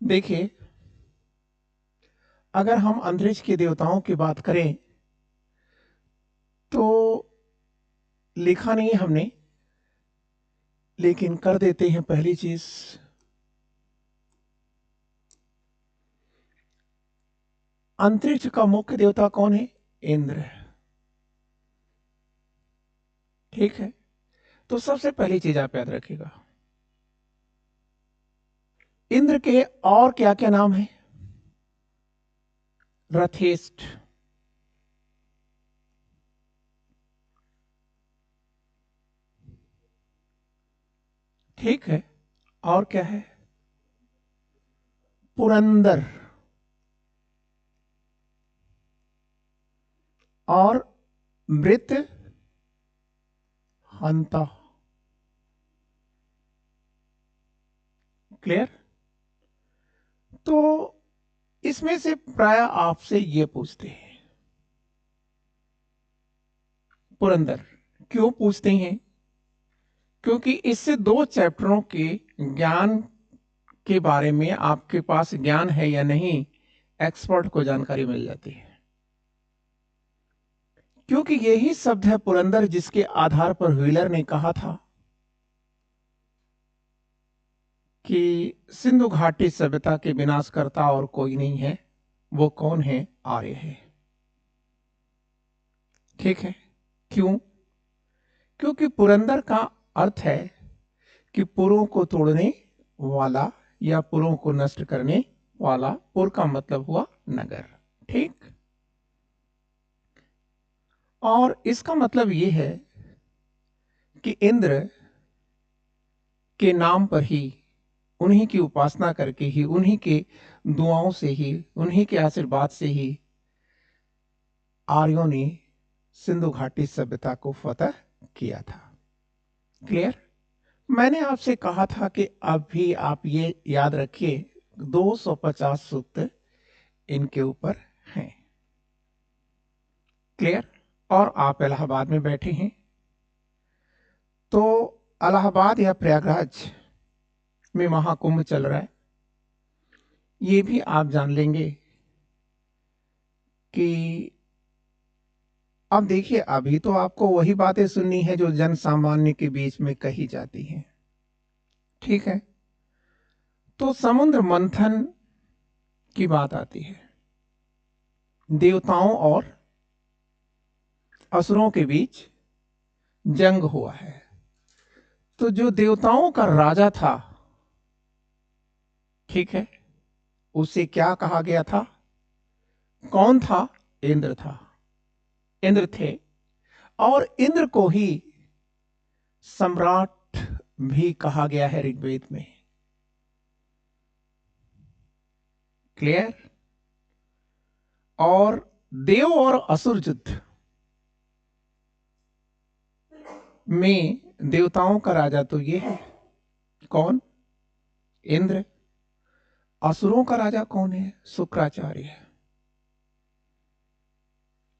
देखिए, अगर हम अंतरिक्ष के देवताओं की बात करें तो लिखा नहीं है हमने, लेकिन कर देते हैं। पहली चीज, अंतरिक्ष का मुख्य देवता कौन है? इंद्र। ठीक है, तो सबसे पहली चीज आप याद रखिएगा, इंद्र के और क्या क्या नाम है? रथेष्ट, ठीक है, और क्या है? पुरंदर, और मृत हंता। क्लियर? तो इसमें से प्राय आपसे ये पूछते हैं, पुरंदर क्यों पूछते हैं? क्योंकि इससे 2 चैप्टरों के ज्ञान के बारे में आपके पास ज्ञान है या नहीं, एक्सपर्ट को जानकारी मिल जाती है। क्योंकि यही शब्द है पुरंदर जिसके आधार पर व्हीलर ने कहा था कि सिंधु घाटी सभ्यता के विनाशकर्ता और कोई नहीं है, वो कौन है? आर्य है। ठीक है, क्यों? क्योंकि पुरंदर का अर्थ है कि पुरों को तोड़ने वाला या पुरों को नष्ट करने वाला। पुर का मतलब हुआ नगर। ठीक, और इसका मतलब यह है कि इंद्र के नाम पर ही, उन्हीं की उपासना करके ही, उन्हीं के दुआओं से ही, उन्हीं के आशीर्वाद से ही आर्यों ने सिंधु घाटी सभ्यता को फतह किया था। क्लियर? मैंने आपसे कहा था कि अब भी आप ये याद रखिए, 250 सूक्त इनके ऊपर हैं। क्लियर? और आप इलाहाबाद में बैठे हैं, तो इलाहाबाद या प्रयागराज में महाकुंभ चल रहा है, ये भी आप जान लेंगे कि अब देखिए, अभी तो आपको वही बातें सुननी है जो जन सामान्य के बीच में कही जाती हैं। ठीक है, तो समुद्र मंथन की बात आती है, देवताओं और असुरों के बीच जंग हुआ है। तो जो देवताओं का राजा था, ठीक है, उसे क्या कहा गया था? कौन था? इंद्र था। इंद्र थे, और इंद्र को ही सम्राट भी कहा गया है ऋग्वेद में। क्लियर? और देव और असुर युद्ध में देवताओं का राजा तो ये है, कौन? इंद्र। असुरों का राजा कौन है? शुक्राचार्य।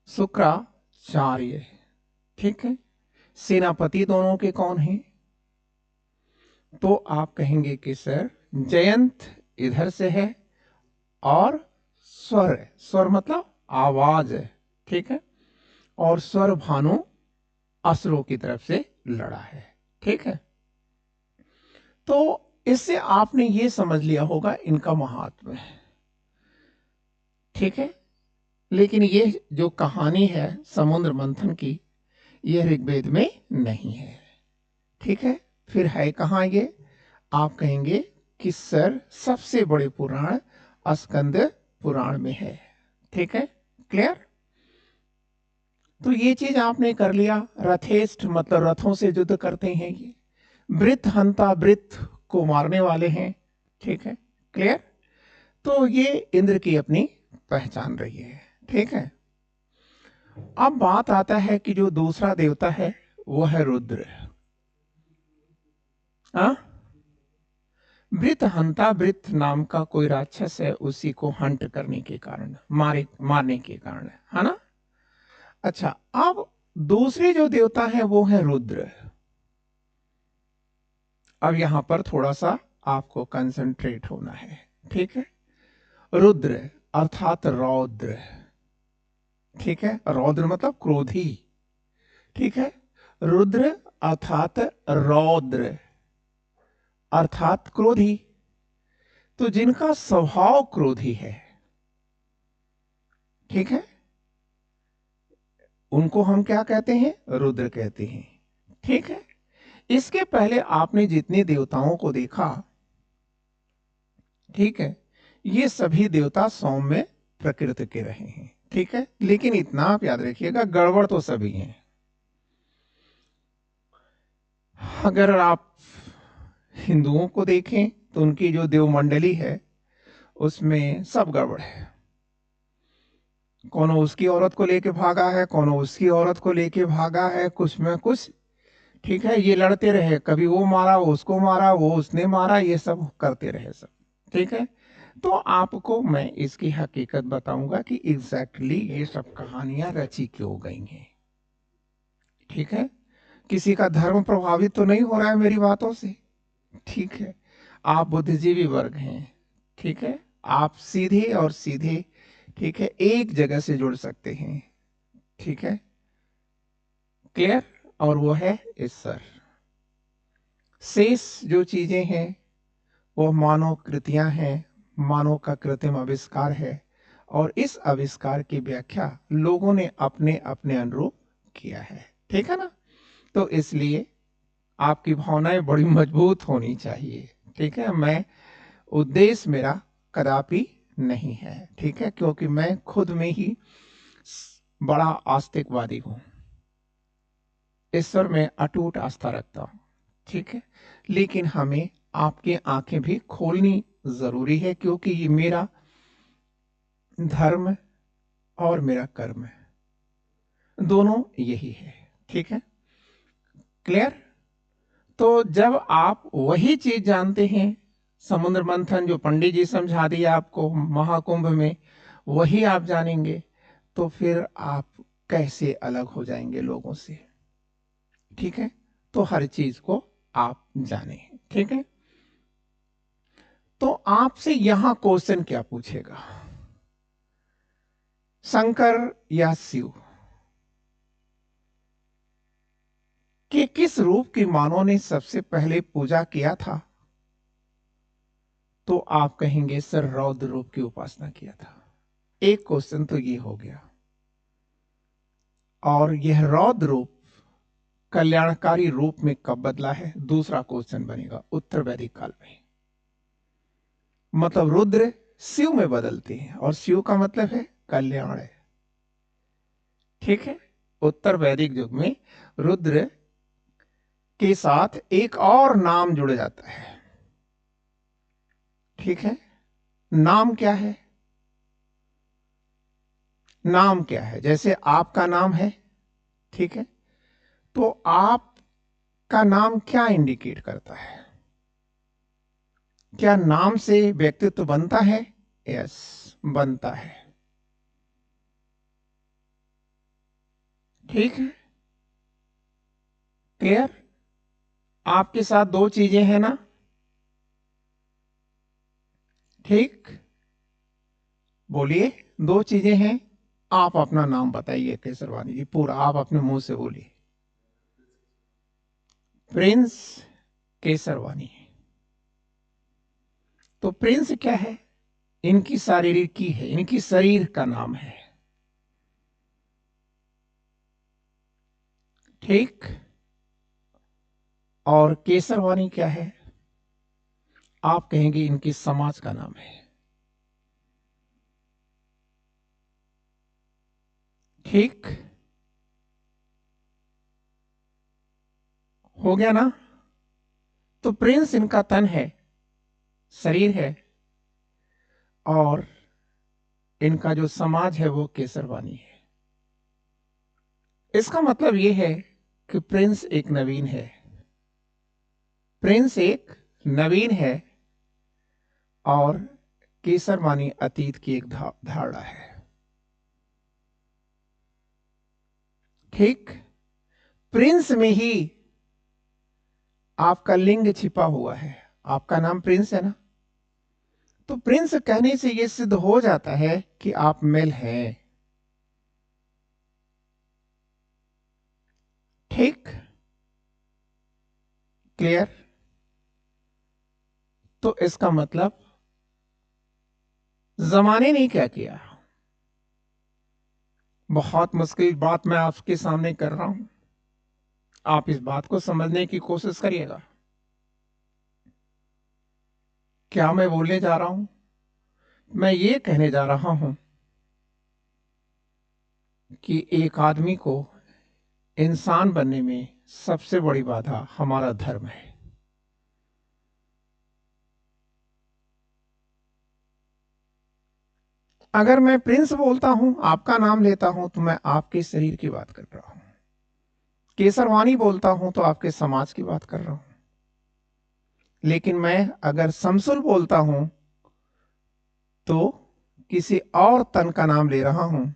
शुक्राचार्य, ठीक है। सेनापति दोनों के कौन हैं? तो आप कहेंगे कि सर, जयंत इधर से है और स्वर, स्वर मतलब आवाज है, ठीक है, और स्वर भानु असुरों की तरफ से लड़ा है। ठीक है, तो इससे आपने ये समझ लिया होगा इनका महात्म्य है। ठीक है, लेकिन ये जो कहानी है समुद्र मंथन की, यह ऋग्वेद में नहीं है। ठीक है, फिर है कहां ये? आप कहेंगे कि सर, सबसे बड़े पुराण स्कंद पुराण में है। ठीक है, क्लियर? तो ये चीज आपने कर लिया। रथेष्ट मतलब रथों से युद्ध करते हैं ये। वृत्त हंता, वृत्त को मारने वाले हैं। ठीक है, क्लियर? तो ये इंद्र की अपनी पहचान रही है। ठीक है, अब बात आता है कि जो दूसरा देवता है वो है रुद्र। वृत्त हंता, वृत्त नाम का कोई राक्षस है, उसी को हंट करने के कारण, मारने के कारण, है ना? अच्छा, अब दूसरे जो देवता है वो है रुद्र। अब यहां पर थोड़ा सा आपको कंसंट्रेट होना है। ठीक है। रुद्र अर्थात रौद्र, ठीक है। रौद्र मतलब क्रोधी, ठीक है। रुद्र अर्थात रौद्र अर्थात क्रोधी। तो जिनका स्वभाव क्रोधी है, ठीक है, उनको हम क्या कहते हैं? रुद्र कहते हैं, ठीक है। इसके पहले आपने जितने देवताओं को देखा, ठीक है, ये सभी देवता सौम्य प्रकृति के रहे हैं, ठीक है। लेकिन इतना आप याद रखिएगा, गड़बड़ तो सभी हैं। अगर आप हिंदुओं को देखें तो उनकी जो देवमंडली है उसमें सब गड़बड़ है। कौन उसकी औरत को लेके भागा है, कौन उसकी औरत को लेके भागा है, कुछ में कुछ, ठीक है। ये लड़ते रहे, कभी वो मारा, वो उसको मारा, वो उसने मारा, ये सब करते रहे सब, ठीक है। तो आपको मैं इसकी हकीकत बताऊंगा कि एग्जैक्टली ये सब कहानियां रची क्यों गई हैं, ठीक है। किसी का धर्म प्रभावित तो नहीं हो रहा है मेरी बातों से, ठीक है। आप बुद्धिजीवी वर्ग हैं, ठीक है। आप सीधे और सीधे, ठीक है, एक जगह से जुड़ सकते हैं, ठीक है, क्लियर। और वो है ईश्वर। शेष जो चीजें हैं वो मानव कृतियां हैं, मानव का कृत्रिम आविष्कार है, और इस आविष्कार की व्याख्या लोगों ने अपने अपने अनुरूप किया है, ठीक है ना। तो इसलिए आपकी भावनाएं बड़ी मजबूत होनी चाहिए, ठीक है। मैं उद्देश्य मेरा कदापि नहीं है, ठीक है, क्योंकि मैं खुद में ही बड़ा आस्तिकवादी हूं, ईश्वर में अटूट आस्था रखता हूं, ठीक है। लेकिन हमें आपकी आंखें भी खोलनी जरूरी है, क्योंकि ये मेरा धर्म और मेरा कर्म दोनों यही है, ठीक है, क्लियर। तो जब आप वही चीज जानते हैं, समुद्र मंथन जो पंडित जी समझा दिया आपको महाकुंभ में, वही आप जानेंगे, तो फिर आप कैसे अलग हो जाएंगे लोगों से, ठीक है। तो हर चीज को आप जाने, ठीक है। तो आपसे यहां क्वेश्चन क्या पूछेगा, शंकर या शिव कि किस रूप की मानव ने सबसे पहले पूजा किया था? तो आप कहेंगे सर रौद्र रूप की उपासना किया था। एक क्वेश्चन तो ये हो गया। और यह रौद्र रूप कल्याणकारी रूप में कब बदला है? दूसरा क्वेश्चन बनेगा उत्तर वैदिक काल में। मतलब रुद्र शिव में बदलते हैं, और शिव का मतलब है कल्याण है, ठीक है। उत्तर वैदिक युग में रुद्र के साथ एक और नाम जुड़ जाता है, ठीक है। नाम क्या है? नाम क्या है? जैसे आपका नाम है, ठीक है, तो आप का नाम क्या इंडिकेट करता है? क्या नाम से व्यक्तित्व बनता है? यस, बनता है, ठीक है, क्लियर। आपके साथ दो चीजें हैं ना, ठीक, बोलिए। दो चीजें हैं, आप अपना नाम बताइए केसरवानी जी, पूरा आप अपने मुंह से बोलिए। प्रिंस केसरवानी। तो प्रिंस क्या है? इनकी शारीरिक की है, इनकी शरीर का नाम है, ठीक। और केसरवानी क्या है? आप कहेंगे इनकी समाज का नाम है, ठीक। हो गया ना। तो प्रिंस इनका तन है, शरीर है, और इनका जो समाज है वो केसरवानी है। इसका मतलब यह है कि प्रिंस एक नवीन है, प्रिंस एक नवीन है, और केसरवानी अतीत की एक धारणा है, ठीक। प्रिंस में ही आपका लिंग छिपा हुआ है। आपका नाम प्रिंस है ना, तो प्रिंस कहने से यह सिद्ध हो जाता है कि आप मेल हैं। ठीक, क्लियर? तो इसका मतलब जमाने ने क्या किया, बहुत मुश्किल बात मैं आपके सामने कर रहा हूं, आप इस बात को समझने की कोशिश करिएगा। क्या मैं बोलने जा रहा हूं? मैं ये कहने जा रहा हूं कि एक आदमी को इंसान बनने में सबसे बड़ी बाधा हमारा धर्म है। अगर मैं प्रिंस बोलता हूं, आपका नाम लेता हूं, तो मैं आपके शरीर की बात कर रहा हूं। केसरवानी बोलता हूं तो आपके समाज की बात कर रहा हूं। लेकिन मैं अगर शमसुल बोलता हूं तो किसी और तन का नाम ले रहा हूं,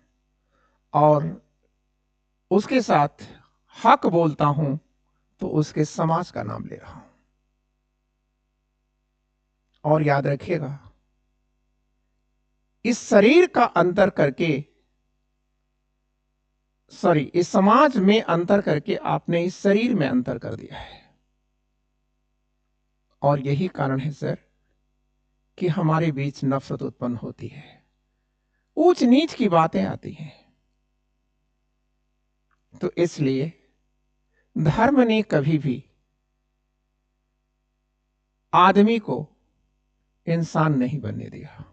और उसके साथ हक बोलता हूं तो उसके समाज का नाम ले रहा हूं। और याद रखिएगा, इस शरीर का अंतर करके, सॉरी, इस समाज में अंतर करके आपने इस शरीर में अंतर कर दिया है। और यही कारण है सर कि हमारे बीच नफरत उत्पन्न होती है, ऊंच नीच की बातें आती हैं। तो इसलिए धर्म ने कभी भी आदमी को इंसान नहीं बनने दिया।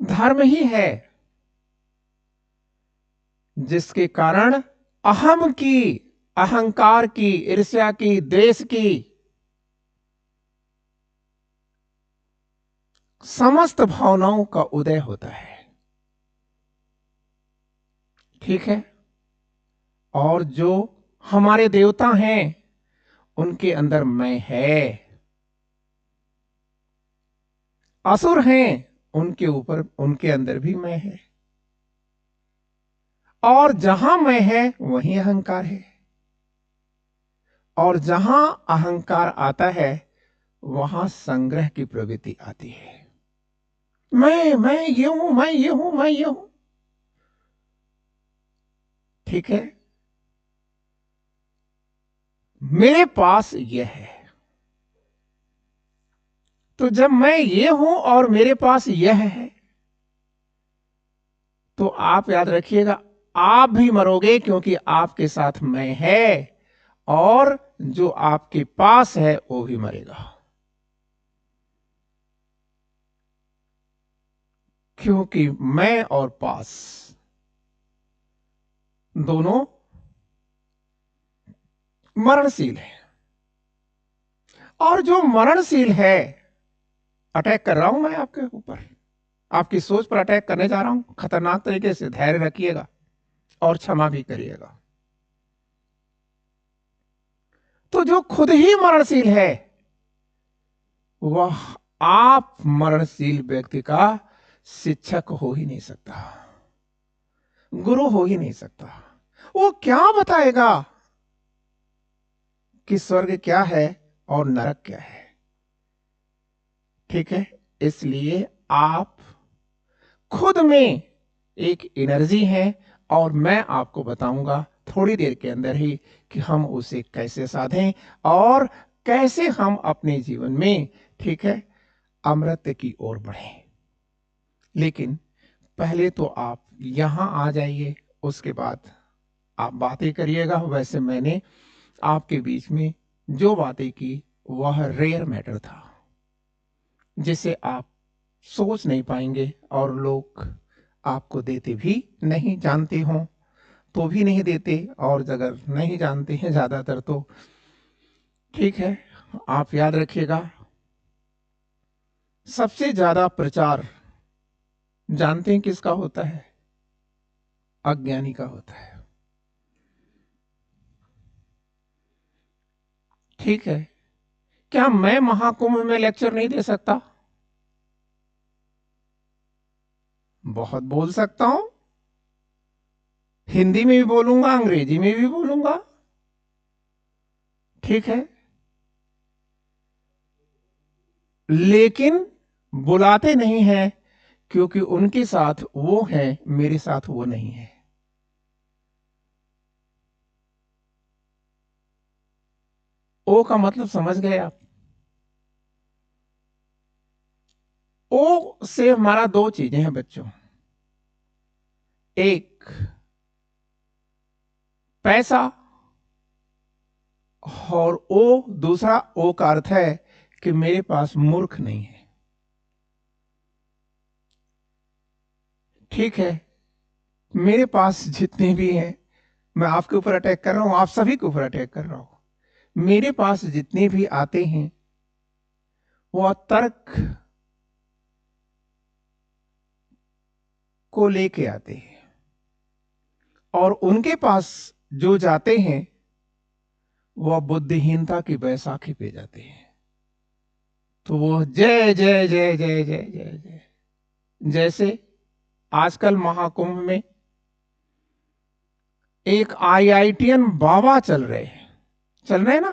धर्म ही है जिसके कारण अहम की, अहंकार की, ईर्ष्या की, द्वेष की, समस्त भावनाओं का उदय होता है। ठीक है? और जो हमारे देवता हैं उनके अंदर मैं है, असुर हैं उनके ऊपर, उनके अंदर भी मैं है, और जहां मैं है वहीं अहंकार है, और जहां अहंकार आता है वहां संग्रह की प्रवृत्ति आती है। मैं ये हूं, मैं ये हूं, मैं ये हूं। ठीक है? मेरे पास यह है। तो जब मैं ये हूं और मेरे पास यह है, तो आप याद रखिएगा, आप भी मरोगे, क्योंकि आपके साथ मैं है, और जो आपके पास है वो भी मरेगा। क्योंकि मैं और पास दोनों मरणशील है। और जो मरणशील है, अटैक कर रहा हूं मैं आपके ऊपर, आपकी सोच पर अटैक करने जा रहा हूं खतरनाक तरीके से। धैर्य रखिएगा और क्षमा भी करिएगा। तो जो खुद ही मरणशील है, वह आप मरणशील व्यक्ति का शिक्षक हो ही नहीं सकता, गुरु हो ही नहीं सकता। वो क्या बताएगा कि स्वर्ग क्या है और नरक क्या है? ठीक है? इसलिए आप खुद में एक एनर्जी है, और मैं आपको बताऊंगा थोड़ी देर के अंदर ही कि हम उसे कैसे साधें और कैसे हम अपने जीवन में, ठीक है, अमृत की ओर बढ़ें। लेकिन पहले तो आप यहां आ जाइए, उसके बाद आप बातें करिएगा। वैसे मैंने आपके बीच में जो बातें की वह रेयर मैटर था, जिसे आप सोच नहीं पाएंगे, और लोग आपको देते भी नहीं, जानते हो तो भी नहीं देते, और अगर नहीं जानते हैं ज्यादातर तो ठीक है। आप याद रखिएगा, सबसे ज्यादा प्रचार जानते हैं किसका होता है? अज्ञानी का होता है। ठीक है? क्या मैं महाकुंभ में लेक्चर नहीं दे सकता? बहुत बोल सकता हूं, हिंदी में भी बोलूंगा, अंग्रेजी में भी बोलूंगा। ठीक है? लेकिन बुलाते नहीं हैं क्योंकि उनके साथ वो है, मेरे साथ वो नहीं है। ओ का मतलब समझ गए आप? ओ से हमारा दो चीजें हैं बच्चों, एक पैसा, और ओ दूसरा, ओ का अर्थ है कि मेरे पास मूर्ख नहीं है। ठीक है, मेरे पास जितने भी हैं, मैं आपके ऊपर अटैक कर रहा हूं, आप सभी के ऊपर अटैक कर रहा हूं, मेरे पास जितने भी आते हैं वो तर्क को लेके आते हैं, और उनके पास जो जाते हैं वह बुद्धिहीनता की बैसाखी पे जाते हैं। तो वो जय जय जय जय जय जय जय, जैसे आजकल महाकुंभ में एक आईआईटीएन बाबा चल रहे हैं ना,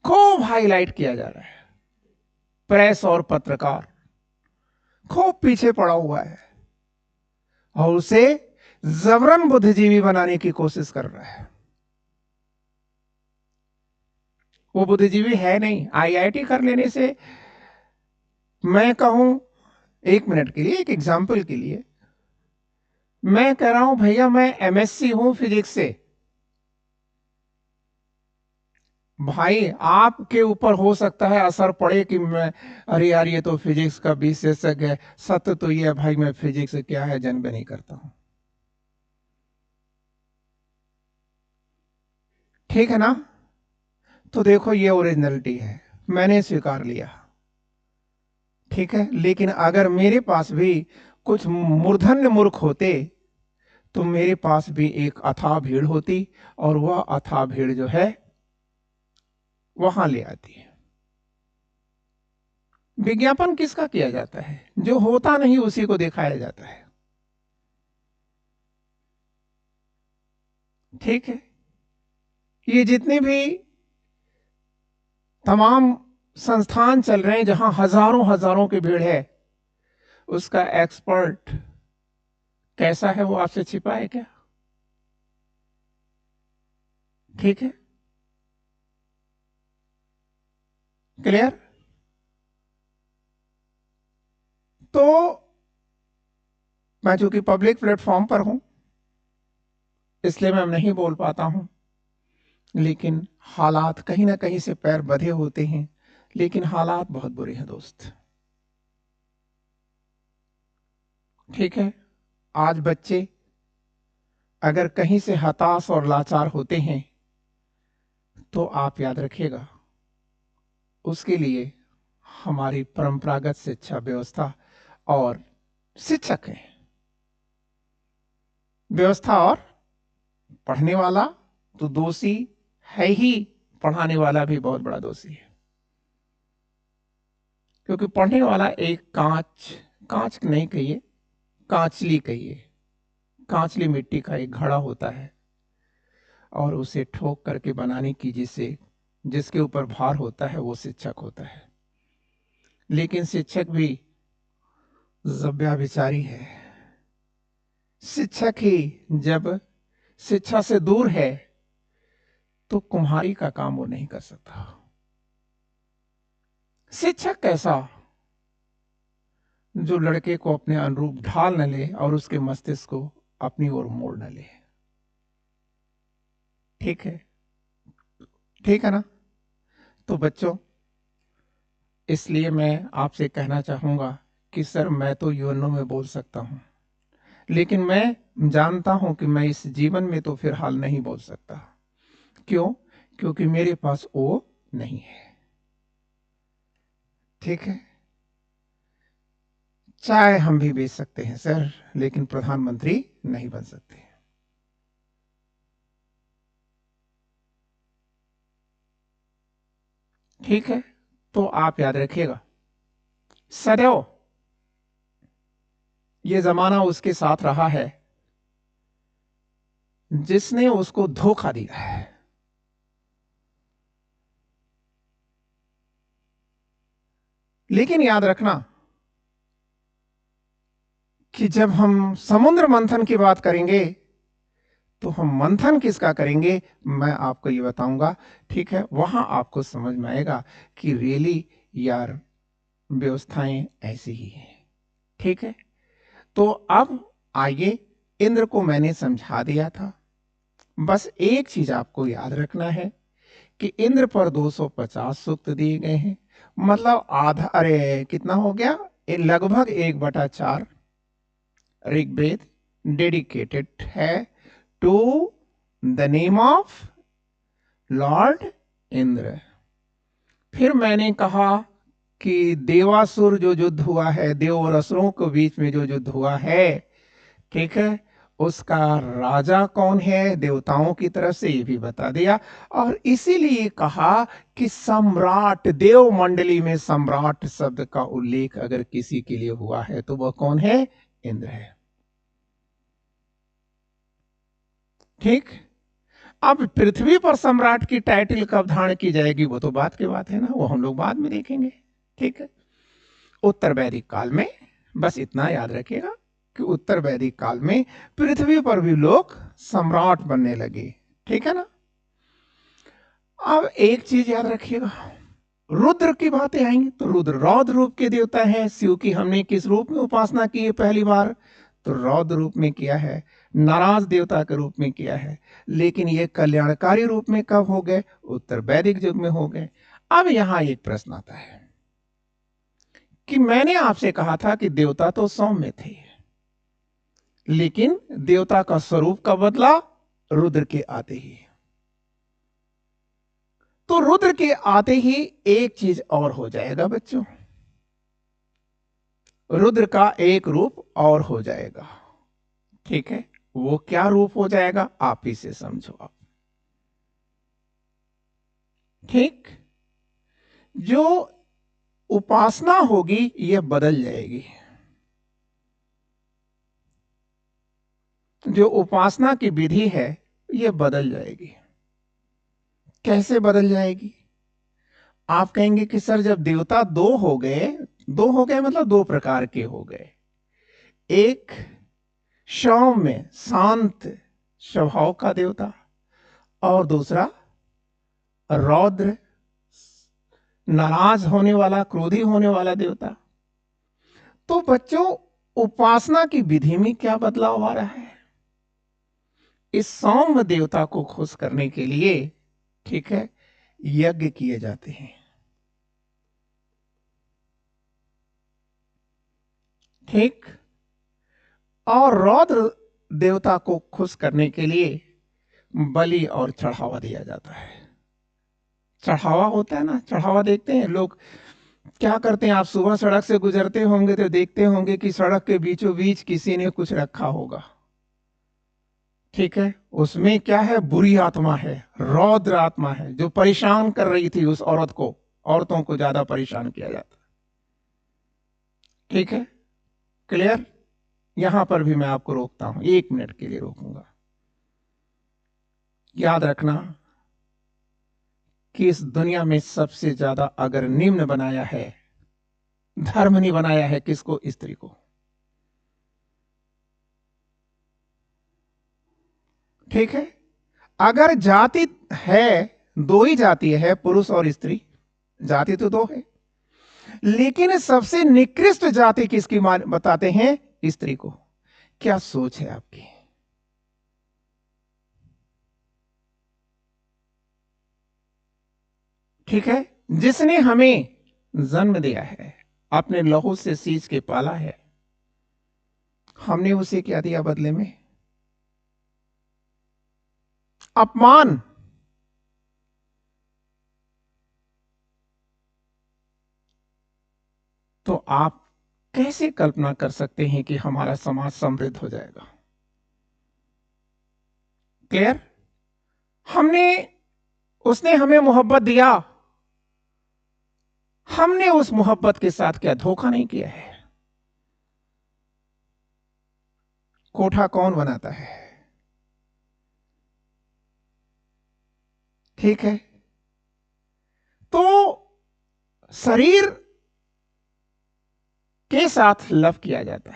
खूब हाईलाइट किया जा रहा है, प्रेस और पत्रकार खूब पीछे पड़ा हुआ है, और उसे जबरन बुद्धिजीवी बनाने की कोशिश कर रहा है। वो बुद्धिजीवी है नहीं। आईआईटी कर लेने से, मैं कहूं, एक मिनट के लिए, एक एग्जाम्पल के लिए मैं कह रहा हूं, भैया मैं एमएससी हूं फिजिक्स से, भाई आपके ऊपर हो सकता है असर पड़े कि मैं, अरे यार ये तो फिजिक्स का विशेषज्ञ है। सत्य तो ये है भाई, मैं फिजिक्स क्या है जन्म नहीं करता हूं। ठीक है ना? तो देखो ये ओरिजिनलिटी है, मैंने स्वीकार लिया। ठीक है, लेकिन अगर मेरे पास भी कुछ मूर्धन्य मूर्ख होते तो मेरे पास भी एक अथाह भीड़ होती, और वह अथाह भीड़ जो है वहां ले आती है। विज्ञापन किसका किया जाता है? जो होता नहीं उसी को दिखाया जाता है। ठीक है, ये जितने भी तमाम संस्थान चल रहे हैं जहां हजारों हजारों की भीड़ है, उसका एक्सपर्ट कैसा है वो आपसे छिपा है क्या? ठीक है, क्लियर? तो मैं चूंकि पब्लिक प्लेटफॉर्म पर हूं इसलिए मैं नहीं बोल पाता हूं, लेकिन हालात कहीं ना कहीं से पैर बंधे होते हैं, लेकिन हालात बहुत बुरे हैं दोस्त। ठीक है, आज बच्चे अगर कहीं से हताश और लाचार होते हैं तो आप याद रखिएगा, उसके लिए हमारी परंपरागत शिक्षा व्यवस्था और शिक्षक है। व्यवस्था और पढ़ने वाला तो दोषी है ही, पढ़ाने वाला भी बहुत बड़ा दोषी है। क्योंकि पढ़ने वाला एक कांच, कांच नहीं कहिए, कांचली कहिए, कांचली मिट्टी का एक घड़ा होता है, और उसे ठोक करके बनाने की जिसके ऊपर भार होता है वो शिक्षक होता है। लेकिन शिक्षक भी जब्याभिचारी है। शिक्षक ही जब शिक्षा से दूर है तो कुम्हारी का काम वो नहीं कर सकता। शिक्षक कैसा? जो लड़के को अपने अनुरूप ढाल न ले और उसके मस्तिष्क को अपनी ओर मोड़ न ले। ठीक है, ठीक है ना? तो बच्चों, इसलिए मैं आपसे कहना चाहूंगा कि सर मैं तो यूएनओ में बोल सकता हूं, लेकिन मैं जानता हूं कि मैं इस जीवन में तो फिलहाल नहीं बोल सकता। क्यों? क्योंकि मेरे पास वो नहीं है। ठीक है, चाय हम भी बेच सकते हैं सर, लेकिन प्रधानमंत्री नहीं बन सकते। ठीक है, तो आप याद रखिएगा, सदैव ये जमाना उसके साथ रहा है जिसने उसको धोखा दिया है। लेकिन याद रखना कि जब हम समुद्र मंथन की बात करेंगे तो हम मंथन किसका करेंगे मैं आपको ये बताऊंगा। ठीक है, वहां आपको समझ में आएगा कि रियली यार व्यवस्थाएं ऐसी ही है। ठीक है, तो अब आइए, इंद्र को मैंने समझा दिया था। बस एक चीज आपको याद रखना है कि इंद्र पर 250 सूक्त दिए गए हैं, मतलब आधा, अरे कितना हो गया, लगभग 1/4 ऋग्वेद डेडिकेटेड है to the name of lord Indra. फिर मैंने कहा कि देवासुर जो युद्ध हुआ है, देव और असुरों के बीच में जो युद्ध हुआ है, ठीक है, उसका राजा कौन है देवताओं की तरफ से, ये भी बता दिया। और इसीलिए कहा कि सम्राट, देव मंडली में सम्राट शब्द का उल्लेख अगर किसी के लिए हुआ है तो वह कौन है, इंद्र है। ठीक, अब पृथ्वी पर सम्राट की टाइटल कब धारण की जाएगी वो तो बात की बात है ना, वो हम लोग बाद में देखेंगे। ठीक है, उत्तर वैदिक काल में बस इतना याद रखिएगा कि उत्तर वैदिक काल में पृथ्वी पर भी लोग सम्राट बनने लगे। ठीक है ना। अब एक चीज याद रखिएगा, रुद्र की बातें आएंगी तो रुद्र रौद्र रूप के देवता है। शिव की हमने किस रूप में उपासना की है पहली बार, तो रौद्र रूप में किया है, नाराज देवता के रूप में किया है। लेकिन ये कल्याणकारी रूप में कब हो गए, उत्तर वैदिक युग में हो गए। अब यहां एक प्रश्न आता है कि मैंने आपसे कहा था कि देवता तो सौम्य थे, लेकिन देवता का स्वरूप कब बदला, रुद्र के आते ही। तो रुद्र के आते ही एक चीज और हो जाएगा बच्चों, रुद्र का एक रूप और हो जाएगा। ठीक है, वो क्या रूप हो जाएगा आप ही से समझो आप। ठीक, जो उपासना होगी यह बदल जाएगी, जो उपासना की विधि है यह बदल जाएगी। कैसे बदल जाएगी, आप कहेंगे कि सर जब देवता दो हो गए, दो हो गए मतलब दो प्रकार के हो गए, एक सौम्य शांत स्वभाव का देवता और दूसरा रौद्र नाराज होने वाला, क्रोधी होने वाला देवता। तो बच्चों उपासना की विधि में क्या बदलाव आ रहा है, इस सौम्य देवता को खुश करने के लिए, ठीक है, यज्ञ किए जाते हैं। ठीक, और रौद्र देवता को खुश करने के लिए बलि और चढ़ावा दिया जाता है। चढ़ावा होता है ना, चढ़ावा देखते हैं लोग क्या करते हैं, आप सुबह सड़क से गुजरते होंगे तो देखते होंगे कि सड़क के बीचों बीच किसी ने कुछ रखा होगा। ठीक है, उसमें क्या है, बुरी आत्मा है, रौद्र आत्मा है जो परेशान कर रही थी उस औरत को। औरतों को ज्यादा परेशान किया जाता। ठीक है, क्लियर। यहां पर भी मैं आपको रोकता हूं, 1 मिनट के लिए रोकूंगा। याद रखना कि इस दुनिया में सबसे ज्यादा अगर निम्न बनाया है, धर्म नहीं बनाया है किसको, स्त्री को। ठीक है, अगर जाति है, दो ही जाति है, पुरुष और स्त्री, जाति तो दो है, लेकिन सबसे निकृष्ट जाति किसकी बताते हैं, स्त्री को। क्या सोच है आपकी। ठीक है, जिसने हमें जन्म दिया है, अपने लहू से सींच के पाला है, हमने उसे क्या दिया बदले में, अपमान। तो आप कैसे कल्पना कर सकते हैं कि हमारा समाज समृद्ध हो जाएगा। क्लियर, हमने, उसने हमें मोहब्बत दिया, हमने उस मोहब्बत के साथ क्या धोखा नहीं किया है। कोठा कौन बनाता है, ठीक है। तो शरीर के साथ लव किया जाता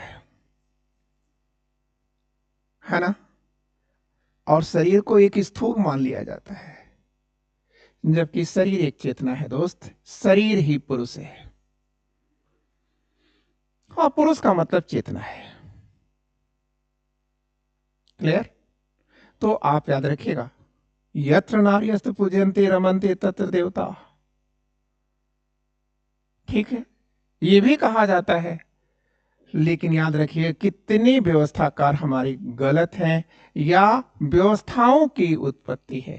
है ना, और शरीर को एक स्थूल मान लिया जाता है, जबकि शरीर एक चेतना है दोस्त। शरीर ही पुरुष है और पुरुष का मतलब चेतना है। क्लियर? तो आप याद रखिएगा, यत्र नार्यस्त पूजयन्ते रमन्ते तत्र देवता। ठीक है, ये भी कहा जाता है, लेकिन याद रखिए कितनी व्यवस्थाकार हमारी गलत हैं, या व्यवस्थाओं की उत्पत्ति है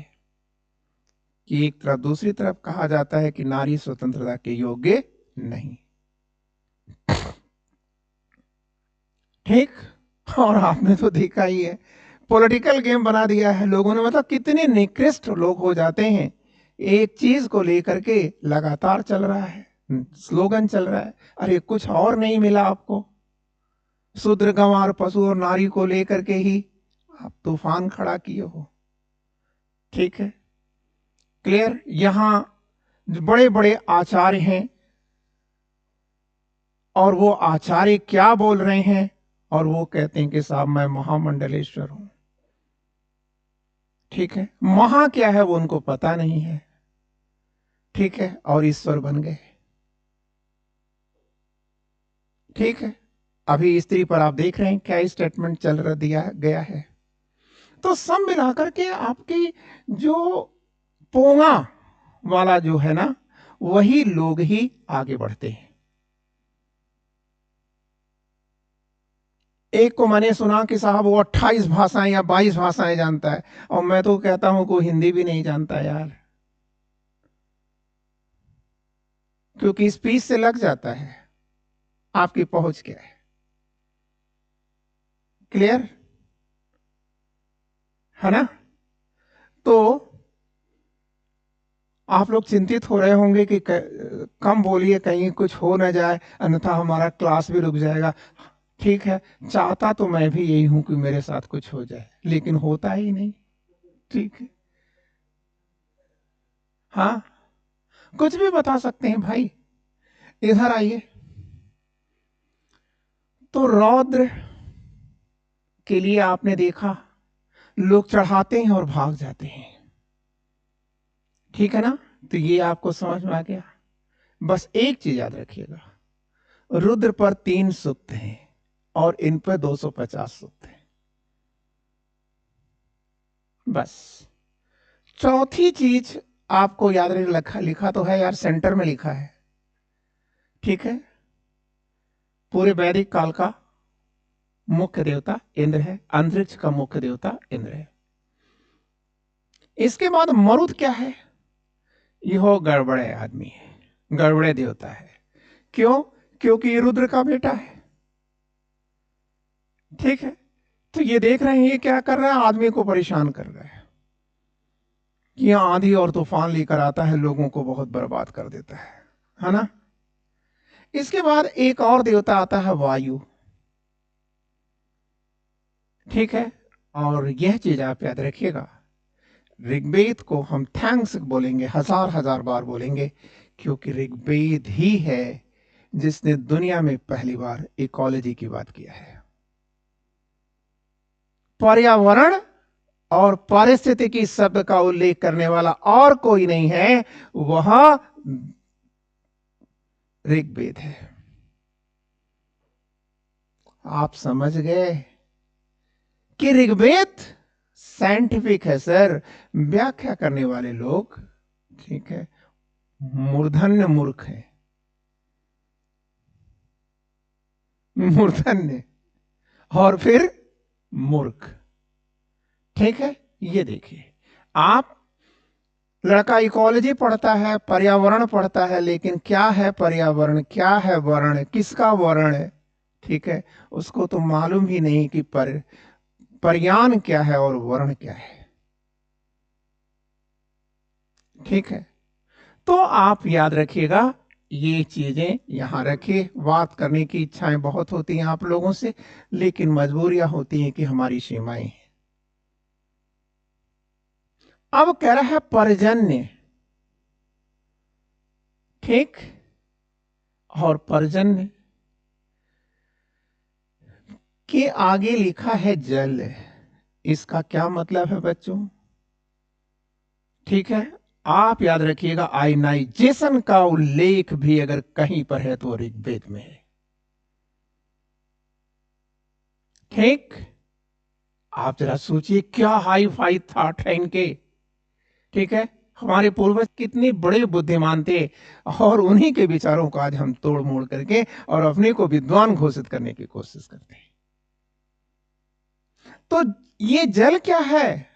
कि एक तरफ दूसरी तरफ कहा जाता है कि नारी स्वतंत्रता के योग्य नहीं। ठीक, और आपने तो देखा ही है, पॉलिटिकल गेम बना दिया है लोगों ने, मतलब कितने निकृष्ट लोग हो जाते हैं। एक चीज को लेकर के लगातार चल रहा है, स्लोगन चल रहा है, अरे कुछ और नहीं मिला आपको, शूद्र गंवार पशु और नारी को लेकर के ही आप तूफान खड़ा किए हो। ठीक है, क्लियर? यहां बड़े बड़े आचार्य हैं, और वो आचार्य क्या बोल रहे हैं, और वो कहते हैं कि साहब मैं महामंडलेश्वर हूं। ठीक है, महा क्या है वो उनको पता नहीं है। ठीक है, और ईश्वर बन गए। ठीक है, अभी स्त्री पर आप देख रहे हैं क्या स्टेटमेंट चल रहा दिया गया है। तो सब मिलाकर के आपकी जो पोंगा वाला जो है ना, वही लोग ही आगे बढ़ते हैं। एक को मैंने सुना कि साहब वो 28 भाषाएं या 22 भाषाएं जानता है, और मैं तो कहता हूं कोई हिंदी भी नहीं जानता यार, क्योंकि स्पीच से लग जाता है आपकी पहुंच क्या है। क्लियर है ना? तो आप लोग चिंतित हो रहे होंगे कि कम बोलिए कहीं कुछ हो ना जाए, अन्यथा हमारा क्लास भी रुक जाएगा। ठीक है, चाहता तो मैं भी यही हूं कि मेरे साथ कुछ हो जाए, लेकिन होता ही नहीं। ठीक है, हाँ, कुछ भी बता सकते हैं भाई। इधर आइए, तो रौद्र के लिए आपने देखा लोग चढ़ाते हैं और भाग जाते हैं। ठीक है ना? तो ये आपको समझ में आ गया। बस एक चीज याद रखिएगा, रुद्र पर 3 सूक्त हैं और इन पर 250 सूक्त हैं। बस चौथी चीज आपको याद रहे, लिखा लिखा तो है यार, सेंटर में लिखा है। ठीक है, पूरे वैदिक काल का मुख्य देवता इंद्र है, अंतरिक्ष का मुख्य देवता इंद्र है। इसके बाद मरुत क्या है? यह गड़बड़े आदमी है, गड़बड़े देवता है। क्यों? क्योंकि ये रुद्र का बेटा है। ठीक है, तो ये देख रहे हैं ये क्या कर रहा है, आदमी को परेशान कर रहा है, कि आंधी और तूफान लेकर आता है, लोगों को बहुत बर्बाद कर देता है ना? इसके बाद एक और देवता आता है, वायु। ठीक है, और यह चीज आप याद रखिएगा, ऋग्वेद को हम थैंक्स बोलेंगे, हजार हजार बार बोलेंगे, क्योंकि ऋग्वेद ही है जिसने दुनिया में पहली बार इकोलॉजी की बात किया है। पर्यावरण और पारिस्थितिकी शब्द का उल्लेख करने वाला और कोई नहीं है, वह ऋग्वेद है। आप समझ गए कि ऋग्वेद साइंटिफिक है सर, व्याख्या करने वाले लोग, ठीक है, मूर्धन्य मूर्ख है, मूर्धन्य और फिर मूर्ख। ठीक है, ये देखिए, आप लड़का इकोलॉजी पढ़ता है, पर्यावरण पढ़ता है, लेकिन क्या है पर्यावरण, क्या है वर्ण, किसका वर्ण है, ठीक है, उसको तो मालूम ही नहीं कि पर्यान क्या है और वर्ण क्या है। ठीक है, तो आप याद रखिएगा, ये चीजें यहां रखिए। बात करने की इच्छाएं बहुत होती हैं आप लोगों से, लेकिन मजबूरियां होती हैं कि हमारी सीमाएं। अब कह रहा है पर्जन्य। ठीक, और पर्जन्य के आगे लिखा है जल, इसका क्या मतलब है बच्चों? ठीक है, आप याद रखिएगा आयनाइजेशन का उल्लेख भी अगर कहीं पर है तो ऋग्वेद में है। ठीक, आप जरा सोचिए क्या हाई फाई थॉट है इनके। ठीक है, हमारे पूर्वज कितने बड़े बुद्धिमान थे और उन्हीं के विचारों को आज हम तोड़ मोड़ करके और अपने को विद्वान घोषित करने की कोशिश करते हैं। तो ये जल क्या है?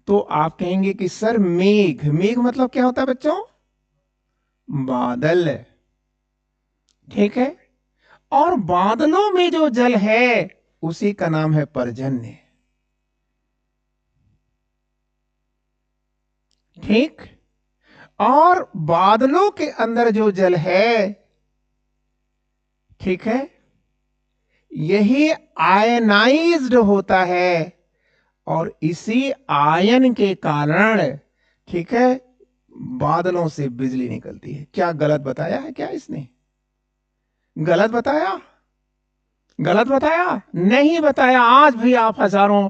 तो आप कहेंगे कि सर मेघ। मेघ मतलब क्या होता है बच्चों? बादल। ठीक है, और बादलों में जो जल है उसी का नाम है पर्जन्य। ठीक, और बादलों के अंदर जो जल है, ठीक है, यही आयनाइज्ड होता है और इसी आयन के कारण, ठीक है, बादलों से बिजली निकलती है। क्या गलत बताया है क्या इसने? गलत बताया? गलत बताया? नहीं बताया। आज भी आप हजारों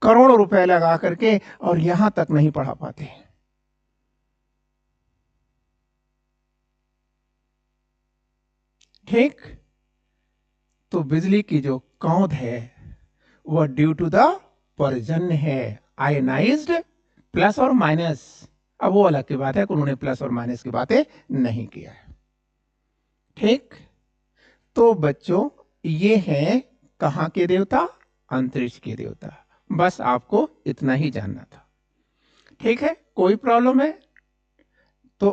करोड़ों रुपए लगा करके और यहां तक नहीं पढ़ा पाते। ठीक, तो बिजली की जो कौंध है वह ड्यू टू द पर्जन्य है, आयनाइज्ड प्लस और माइनस। अब वो अलग की बात है कि उन्होंने प्लस और माइनस की बातें नहीं किया है। ठीक, तो बच्चों ये हैं कहां के देवता? अंतरिक्ष के देवता। बस आपको इतना ही जानना था। ठीक है, कोई प्रॉब्लम है? तो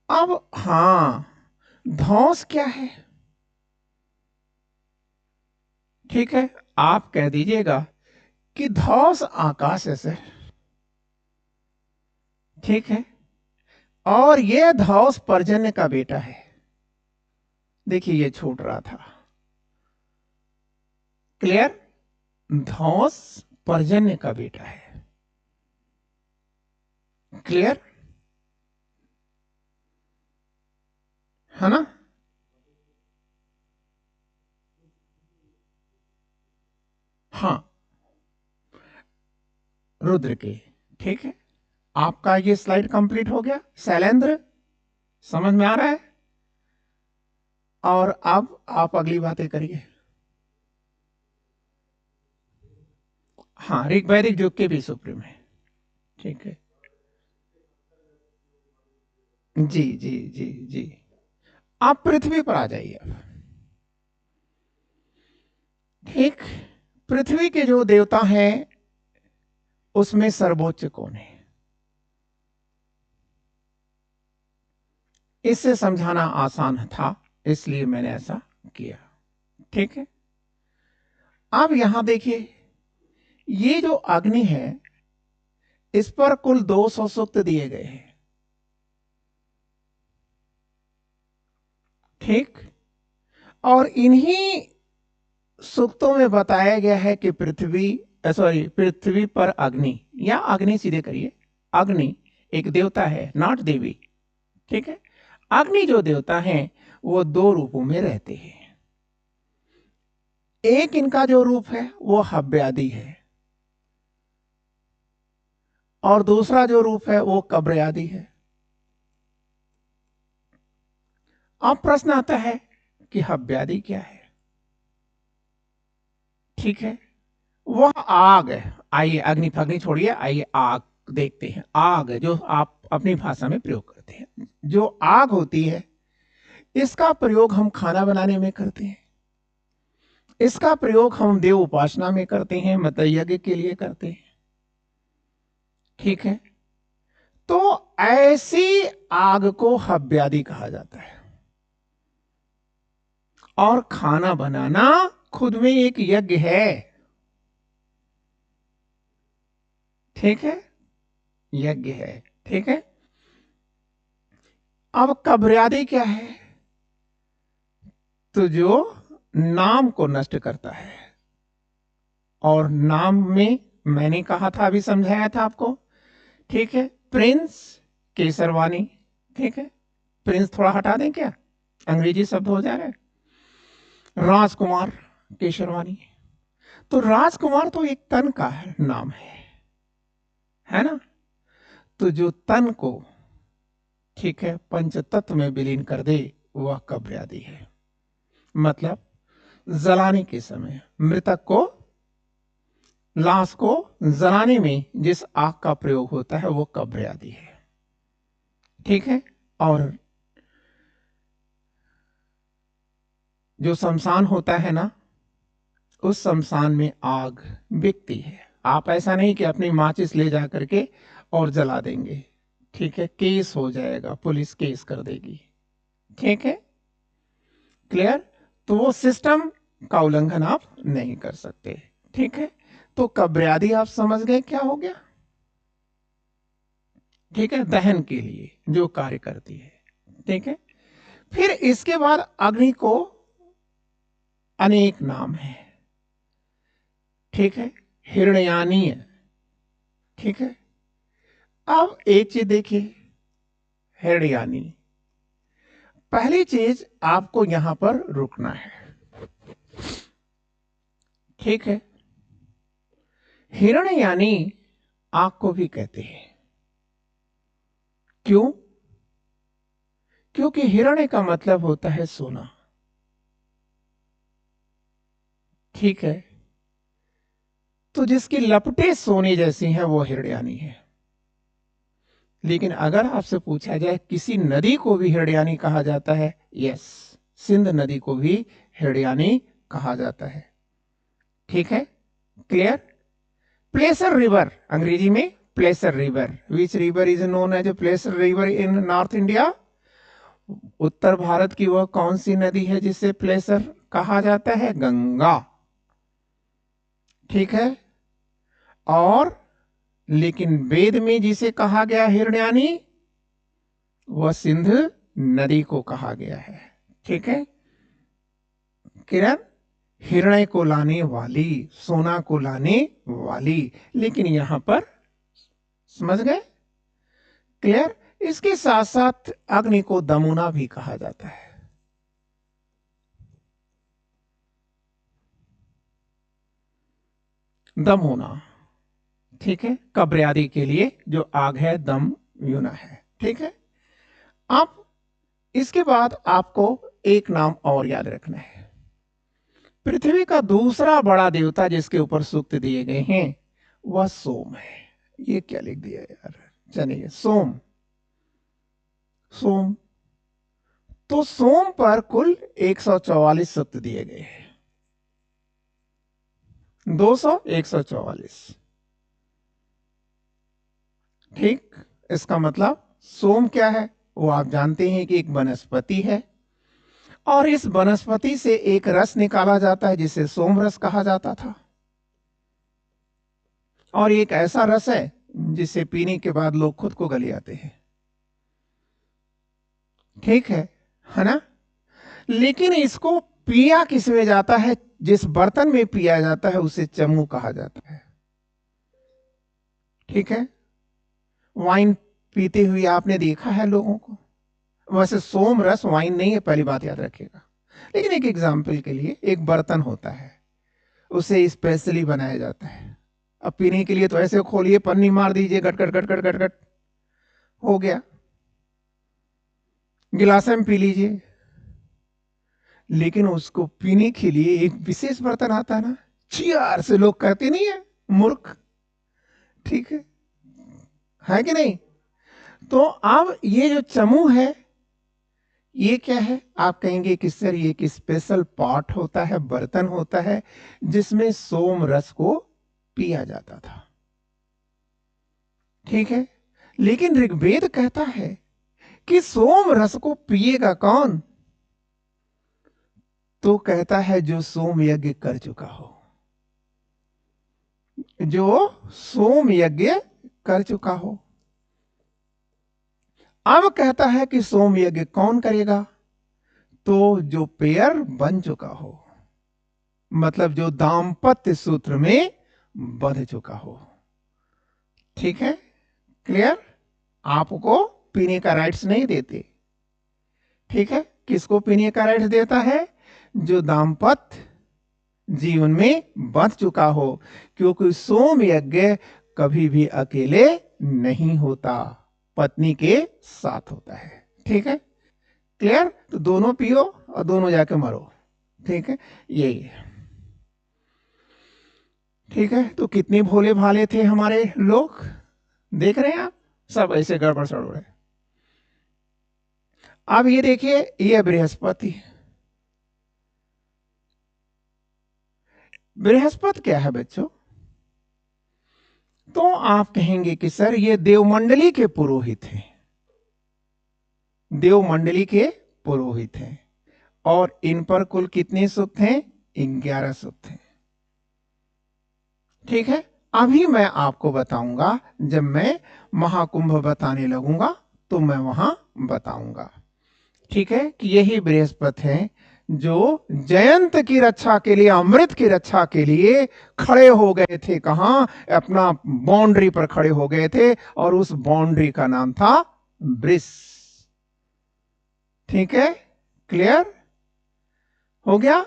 अब हां, धौंस क्या है? ठीक है, आप कह दीजिएगा कि धौंस आकाश है सर। ठीक है, और यह धौंस पर्जन्य का बेटा है। देखिए ये छूट रहा था। क्लियर? धौंस पर्जन्य का बेटा है। क्लियर है ना? हाँ, रुद्र के। ठीक है, आपका ये स्लाइड कंप्लीट हो गया शैलेंद्र, समझ में आ रहा है? और अब आप अगली बातें करिए। हाँ, ऋग्वैदिक युग के भी सुप्रीम है। ठीक है, जी जी जी जी। आप पृथ्वी पर आ जाइए अब। ठीक, पृथ्वी के जो देवता हैं उसमें सर्वोच्च कौन है? इससे समझाना आसान था, इसलिए मैंने ऐसा किया। ठीक है, अब यहां देखिए, ये जो अग्नि है इस पर कुल 200 सूक्त दिए गए हैं। ठीक, और इन्हीं सूक्तों में बताया गया है कि पृथ्वी पर अग्नि, या अग्नि सीधे करिए, अग्नि एक देवता है, नॉट देवी। ठीक है, अग्नि जो देवता है वो दो रूपों में रहते हैं। एक इनका जो रूप है वो हव्यादि है और दूसरा जो रूप है वो कब्रयादि है। अब प्रश्न आता है कि हव्यादि क्या है? ठीक है, वह आग है। आइए अग्नि फग्नि छोड़िए, आइए आग देखते हैं। आग जो आप अपनी भाषा में प्रयोग करते हैं, जो आग होती है इसका प्रयोग हम खाना बनाने में करते हैं, इसका प्रयोग हम देव उपासना में करते हैं, मतलब यज्ञ के लिए करते हैं। ठीक है, तो ऐसी आग को हव्यादि कहा जाता है। और खाना बनाना खुद में एक यज्ञ है। ठीक है, यज्ञ है। ठीक है, अब कब्रयादि क्या है? तो जो नाम को नष्ट करता है, और नाम में मैंने कहा था, अभी समझाया था आपको। ठीक है, प्रिंस, केसरवानी। ठीक है, प्रिंस थोड़ा हटा दें क्या, अंग्रेजी शब्द हो जा रहा है। राजकुमार केशरवानी। तो राजकुमार तो एक तन का नाम है ना। तो जो तन को, ठीक है, पंचतत्व में विलीन कर दे वह कब्र है। मतलब जलाने के समय मृतक को, लाश को जलाने में जिस आग का प्रयोग होता है वो कब्र आदि है। ठीक है। और जो शमशान होता है ना, उस शमशान में आग बिकती है। आप ऐसा नहीं कि अपनी माचिस ले जा करके और जला देंगे, ठीक है, केस हो जाएगा, पुलिस केस कर देगी। ठीक है, क्लियर। तो वो सिस्टम का उल्लंघन आप नहीं कर सकते। ठीक है, तो कब्र आप समझ गए क्या हो गया। ठीक है, दहन के लिए जो कार्य करती है। ठीक है, फिर इसके बाद अग्नि को अनेक नाम है। ठीक है, हिरण्यानीय। ठीक है, अब एक चीज देखिए, हिरण्यानी। पहली चीज आपको यहां पर रुकना है। ठीक है, हिरण्यानी आग को भी कहते हैं। क्यों? क्योंकि हिरण्य का मतलब होता है सोना। ठीक है, तो जिसकी लपटें सोने जैसी हैं वो हिरण्यानी है। लेकिन अगर आपसे पूछा जाए किसी नदी को भी हिरण्यानी कहा जाता है, यस, सिंध नदी को भी हिरण्यानी कहा जाता है। ठीक है, क्लियर। प्लेसर रिवर, अंग्रेजी में placer river. Which river is known as a placer river in north India? उत्तर भारत की वह कौन सी नदी है जिसे प्लेसर कहा जाता है? गंगा। ठीक है, और लेकिन वेद में जिसे कहा गया हिरण्यानी, वह सिंध नदी को कहा गया है। ठीक है, किरण, हिरण्य को लाने वाली, सोना को लाने वाली। लेकिन यहां पर समझ गए, क्लियर। इसके साथ साथ अग्नि को दमुना भी कहा जाता है। दम होना, ठीक है, कब्र आदि के लिए जो आग है दम यूना है। ठीक है, अब इसके बाद आपको एक नाम और याद रखना है। पृथ्वी का दूसरा बड़ा देवता जिसके ऊपर सूक्त दिए गए हैं वह सोम है। ये क्या लिख दिया यार, चलिए, सोम। सोम, तो सोम पर कुल 144 सूक्त दिए गए हैं। 200, 144। ठीक, इसका मतलब सोम क्या है वो आप जानते हैं कि एक वनस्पति है, और इस वनस्पति से एक रस निकाला जाता है जिसे सोम रस कहा जाता था। और एक ऐसा रस है जिसे पीने के बाद लोग खुद को गले आते हैं। ठीक है ना। लेकिन इसको पिया किसमें जाता है? जिस बर्तन में पिया जाता है उसे चमू कहा जाता है। ठीक है, वाइन पीते हुए आपने देखा है लोगों को। वैसे सोम रस वाइन नहीं है, पहली बात याद रखिएगा। लेकिन एक एग्जाम्पल के लिए, एक बर्तन होता है, उसे स्पेशली बनाया जाता है। अब पीने के लिए तो ऐसे खोलिए, पन्नी मार दीजिए, गट गट गट गट गट गट हो गया, गिलास में पी लीजिए। लेकिन उसको पीने के लिए एक विशेष बर्तन आता है ना, चियार से लोग कहते नहीं है, मूर्ख। ठीक है कि नहीं? तो अब ये जो चमू है ये क्या है? आप कहेंगे कि सर ये एक स्पेशल पॉट होता है, बर्तन होता है जिसमें सोम रस को पिया जाता था। ठीक है, लेकिन ऋग्वेद कहता है कि सोम रस को पिएगा कौन? तो कहता है जो सोम यज्ञ कर चुका हो, जो सोम यज्ञ कर चुका हो। अब कहता है कि सोम यज्ञ कौन करेगा? तो जो पेयर बन चुका हो, मतलब जो दाम्पत्य सूत्र में बंध चुका हो। ठीक है, क्लियर। आपको पीने का राइट्स नहीं देते। ठीक है, किसको पीने का राइट्स देता है? जो दाम्पत्य जीवन में बंध चुका हो, क्योंकि सोम यज्ञ कभी भी अकेले नहीं होता, पत्नी के साथ होता है। ठीक है, क्लियर? तो दोनों पियो और दोनों जाके मरो। ठीक है, यही है। ठीक है, तो कितने भोले भाले थे हमारे लोग, देख रहे हैं आप, सब ऐसे गड़बड़ सड़बड़। अब ये देखिए, ये बृहस्पति। बृहस्पति क्या है बच्चों? तो आप कहेंगे कि सर ये देवमंडली के पुरोहित हैं, देवमंडली के पुरोहित हैं, और इन पर कुल कितने सूक्त हैं? 11 सूक्त हैं। ठीक है, अभी मैं आपको बताऊंगा, जब मैं महाकुंभ बताने लगूंगा तो मैं वहां बताऊंगा। ठीक है, कि यही बृहस्पति हैं जो जयंत की रक्षा के लिए, अमृत की रक्षा के लिए खड़े हो गए थे। कहां? अपना बाउंड्री पर खड़े हो गए थे, और उस बाउंड्री का नाम था वृष। ठीक है, क्लियर हो गया?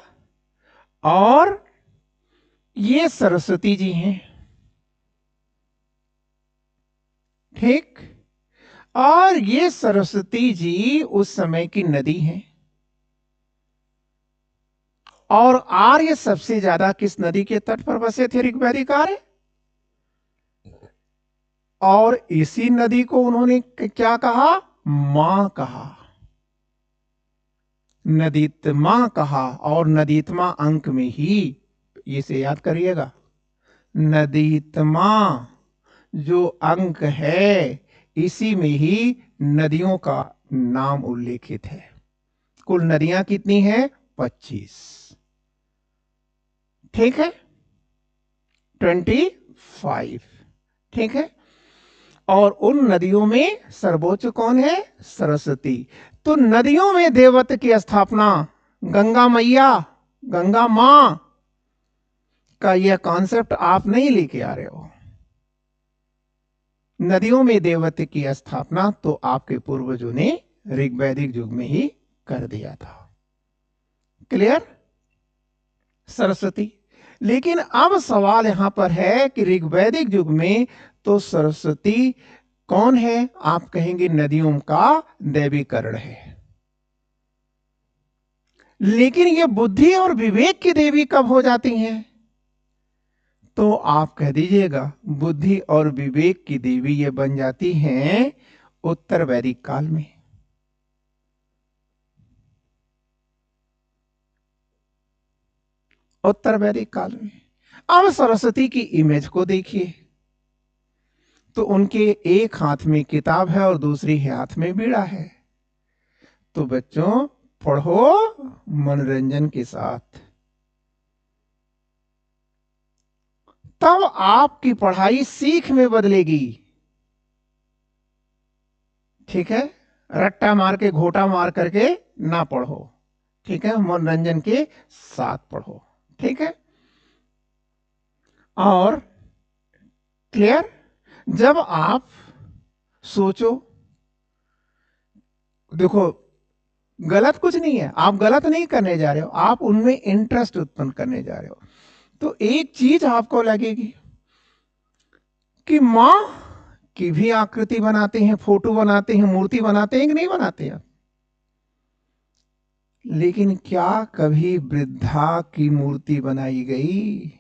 और ये सरस्वती जी हैं। ठीक, और ये सरस्वती जी उस समय की नदी हैं। और आर्य सबसे ज्यादा किस नदी के तट पर बसे थे? ऋग्वैदिक आर्य। और इसी नदी को उन्होंने क्या कहा? मां कहा, नदीतमा कहा। और नदीतमा अंक में ही, इसे याद करिएगा, नदीतमा जो अंक है, इसी में ही नदियों का नाम उल्लेखित है। कुल नदियां कितनी हैं? 25। ठीक है, 25। ठीक है, और उन नदियों में सर्वोच्च कौन है? सरस्वती। तो नदियों में देवत्व की स्थापना, गंगा मैया, गंगा मां का यह कॉन्सेप्ट आप नहीं लेके आ रहे हो। नदियों में देवत्व की स्थापना तो आपके पूर्वजों ने ऋग्वैदिक युग में ही कर दिया था। क्लियर? सरस्वती। लेकिन अब सवाल यहां पर है कि ऋग्वैदिक युग में तो सरस्वती कौन है? आप कहेंगे नदियों का देवीकरण है। लेकिन ये बुद्धि और विवेक की देवी कब हो जाती हैं? तो आप कह दीजिएगा बुद्धि और विवेक की देवी ये बन जाती हैं उत्तर वैदिक काल में। उत्तर वैदिक काल में। अब सरस्वती की इमेज को देखिए, तो उनके एक हाथ में किताब है और दूसरी हाथ में बीड़ा है। तो बच्चों पढ़ो मनोरंजन के साथ, तब आपकी पढ़ाई सीख में बदलेगी। ठीक है, रट्टा मार के, घोटा मार करके ना पढ़ो। ठीक है, मनोरंजन के साथ पढ़ो। ठीक है, और क्लियर? जब आप सोचो, देखो गलत कुछ नहीं है, आप गलत नहीं करने जा रहे हो, आप उनमें इंटरेस्ट उत्पन्न करने जा रहे हो। तो एक चीज आपको लगेगी कि मां की भी आकृति बनाते हैं, फोटो बनाते हैं, मूर्ति बनाते हैं कि नहीं बनाते हैं? लेकिन क्या कभी वृद्धा की मूर्ति बनाई गई?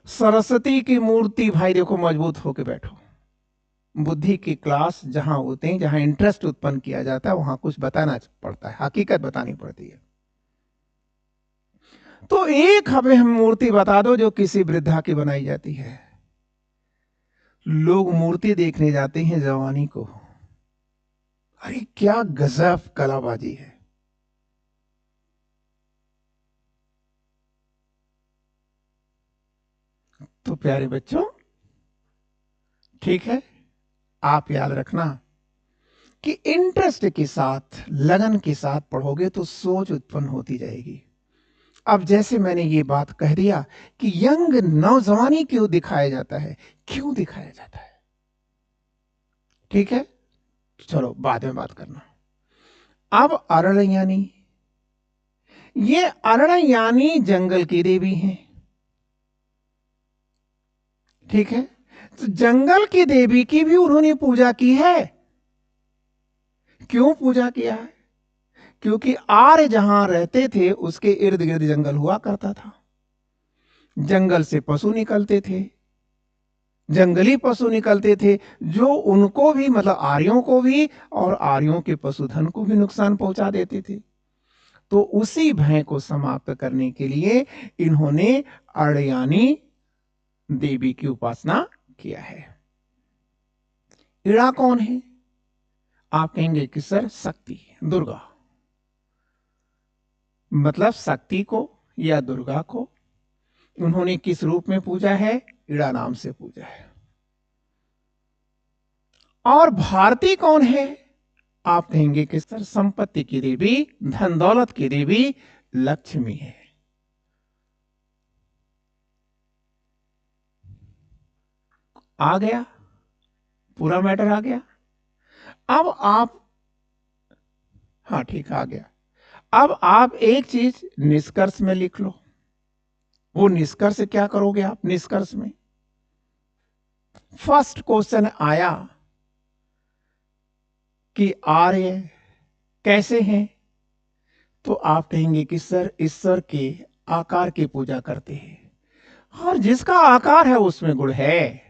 सरस्वती की मूर्ति भाई देखो मजबूत होके बैठो। बुद्धि की क्लास जहां होते हैं, जहां इंटरेस्ट उत्पन्न किया जाता है, वहां कुछ बताना पड़ता है, हकीकत बतानी पड़ती है। तो एक हमें हम मूर्ति बता दो जो किसी वृद्धा की बनाई जाती है। लोग मूर्ति देखने जाते हैं जवानी को। अरे क्या गजब कलाबाजी है। तो प्यारे बच्चों, ठीक है, आप याद रखना कि इंटरेस्ट के साथ, लगन के साथ पढ़ोगे तो सोच उत्पन्न होती जाएगी। अब जैसे मैंने ये बात कह दिया कि यंग, नौजवानी क्यों दिखाया जाता है, क्यों दिखाया जाता है? ठीक है, चलो बाद में बात करना। अब अरण्ययानी, ये अरण्ययानी जंगल की देवी हैं। ठीक है, तो जंगल की देवी की भी उन्होंने पूजा की है। क्यों पूजा किया है? क्योंकि आर्य जहां रहते थे उसके इर्द गिर्द जंगल हुआ करता था, जंगल से पशु निकलते थे, जंगली पशु निकलते थे, जो उनको भी मतलब आर्यों को भी और आर्यों के पशुधन को भी नुकसान पहुंचा देते थे। तो उसी भय को समाप्त करने के लिए इन्होंने अरण्यानी देवी की उपासना किया है। इड़ा कौन है? आप कहेंगे कि सर शक्ति, दुर्गा, मतलब शक्ति को या दुर्गा को उन्होंने किस रूप में पूजा है? इड़ा नाम से पूजा है। और भारती कौन है? आप कहेंगे कि सर संपत्ति की देवी, धन दौलत की देवी लक्ष्मी है। आ गया, पूरा मैटर आ गया। अब आप, हाँ ठीक आ गया। अब आप एक चीज निष्कर्ष में लिख लो। वो निष्कर्ष क्या करोगे आप? निष्कर्ष में फर्स्ट क्वेश्चन आया कि आर्य कैसे हैं, तो आप कहेंगे कि सर ईश्वर के आकार की पूजा करते हैं और जिसका आकार है उसमें गुण है,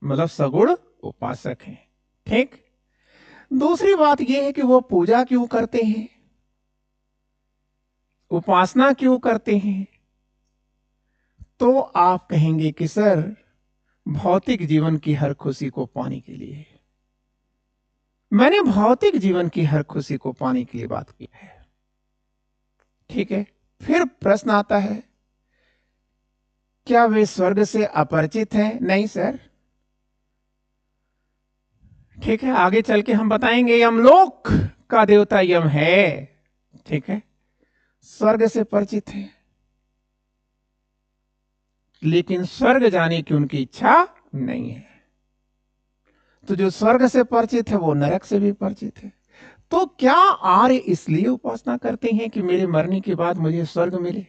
मतलब सगुण उपासक हैं। ठीक। दूसरी बात यह है कि वो पूजा क्यों करते हैं, उपासना क्यों करते हैं? तो आप कहेंगे कि सर भौतिक जीवन की हर खुशी को पाने के लिए। मैंने भौतिक जीवन की हर खुशी को पाने के लिए बात की है। ठीक है, फिर प्रश्न आता है, क्या वे स्वर्ग से अपरिचित हैं? नहीं सर। ठीक है, आगे चल के हम बताएंगे यमलोक का देवता यम है। ठीक है, स्वर्ग से परिचित है, लेकिन स्वर्ग जाने की उनकी इच्छा नहीं है। तो जो स्वर्ग से परिचित है वो नरक से भी परिचित है। तो क्या आर्य इसलिए उपासना करते हैं कि मेरे मरने के बाद मुझे स्वर्ग मिले?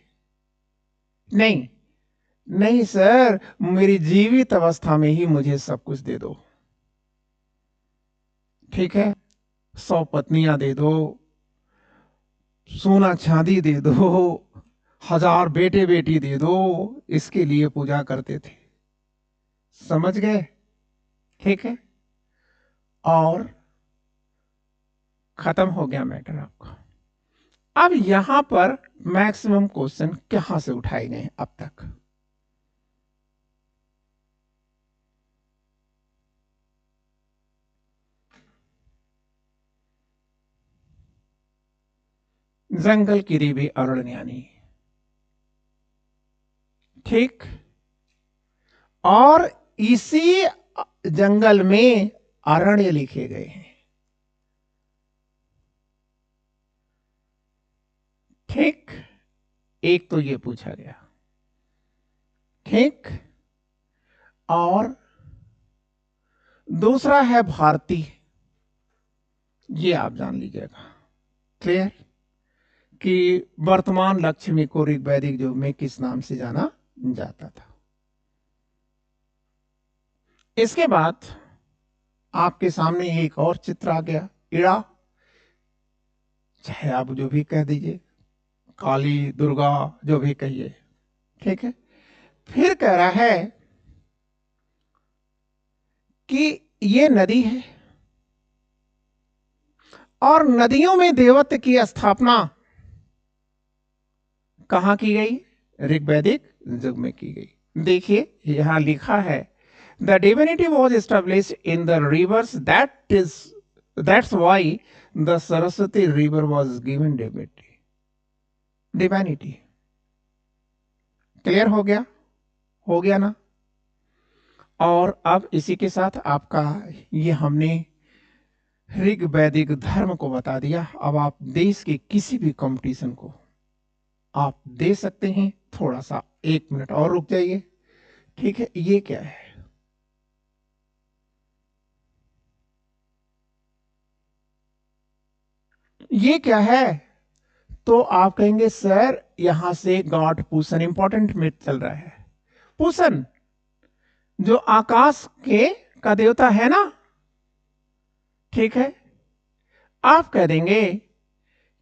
नहीं, नहीं सर, मेरी जीवित अवस्था में ही मुझे सब कुछ दे दो। ठीक है, 100 पत्नियां दे दो, सोना चांदी दे दो, 1000 बेटे बेटी दे दो, इसके लिए पूजा करते थे। समझ गए? ठीक है, और खत्म हो गया मैटर आपका। अब यहां पर मैक्सिमम क्वेश्चन कहां से उठाए गए अब तक? जंगल की देवी अरण्यानी, ठीक, और इसी जंगल में अरण्य लिखे गए हैं। ठीक, एक तो ये पूछा गया। ठीक, और दूसरा है भारती, ये आप जान लीजिएगा। क्लियर? कि वर्तमान लक्ष्मी को ऋग्वैदिक युग में किस नाम से जाना जाता था। इसके बाद आपके सामने एक और चित्र आ गया, इड़ा, चाहे आप जो भी कह दीजिए, काली, दुर्गा, जो भी कहिए। ठीक है, फिर कह रहा है कि ये नदी है और नदियों में देवत्व की स्थापना कहां की गई? ऋग्वैदिक युग में की गई। देखिए यहां लिखा है, the divinity was establish in the reverse, that's why the Saraswati river was given divinity. Clear हो गया? हो गया ना? और अब इसी के साथ आपका ये हमने ऋग वैदिक धर्म को बता दिया। अब आप देश के किसी भी कंपटीशन को आप दे सकते हैं। थोड़ा सा 1 मिनट और रुक जाइए। ठीक है, ये क्या है? ये क्या है? तो आप कहेंगे सर यहां से गॉड पूसन, इंपॉर्टेंट मिथ चल रहा है। पूसन जो आकाश के का देवता है ना, ठीक है, आप कह देंगे